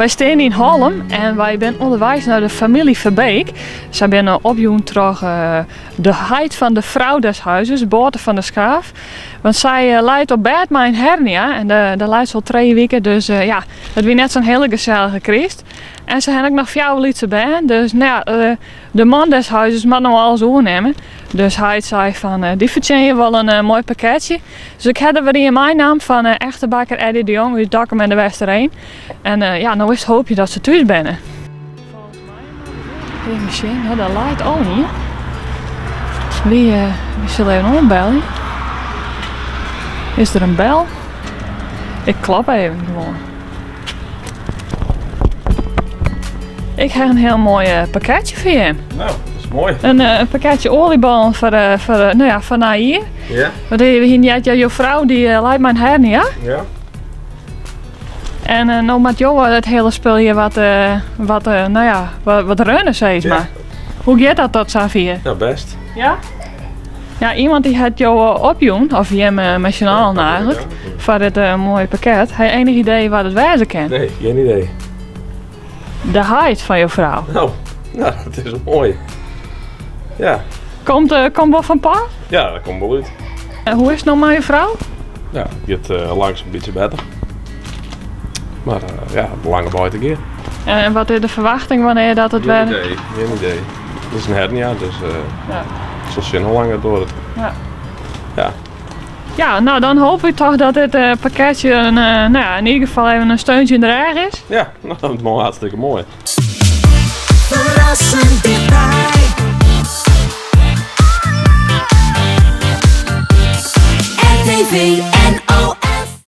Wij staan in Hollem en wij zijn onderwijs naar de familie Verbeek. Zij zijn opjoen terug de heid van de vrouw des huizes, boven van de schaaf. Want zij lijdt op bed met een hernia en daar lijdt ze al 3 weken. Dus ja, het was net zo'n hele gezellige Christ. En ze hebben ook nog 4 liedse bij. Dus nou ja, de man des huizes moet nog alles overnemen. Dus hij zei van, die verdien je wel een mooi pakketje. Dus ik heb er weer in mijn naam van echte bakker Eddie de Jong, dus Dokkum en de Westerheen. En ja, nou is het hoopje dat ze thuis zijn. Volgens mij de machine, ja, dat laait al niet. Wie zullen even ombellen? Is er een bel? Ik klap even gewoon. Ik heb een heel mooi pakketje voor je. Nou, dat is mooi. Een pakketje oliebollen voor na hier. Ja? Want jouw vrouw die lijdt mijn hernia. Ja. En nou met jou het hele spul hier wat runnen zeg maar. Hoe gaat dat tot Xavier? Nou, best. Ja? Ja, iemand die had jou opjoen, of je hem met journaal eigenlijk, voor dit mooie pakket. Heb je enig idee wat het wezen kan? Nee, geen idee. De height van jouw vrouw. Nou, dat is mooi. Ja. Komt wel van pa? Ja, dat komt wel uit. En hoe is het nou met je vrouw? Ja, het gaat langzaam een beetje beter. Maar ja, lange buiten keer. En wat is de verwachting wanneer dat het werkt? Geen idee. Het is een hernia, dus ja. het zal zien hoe lang het wordt. Ja. Ja. Ja, nou dan hoop ik toch dat dit pakketje in ieder geval even een steuntje in de rug is. Ja, nou, dat is mooi, hartstikke mooi. Verrassend dichtbij. RTV NOS.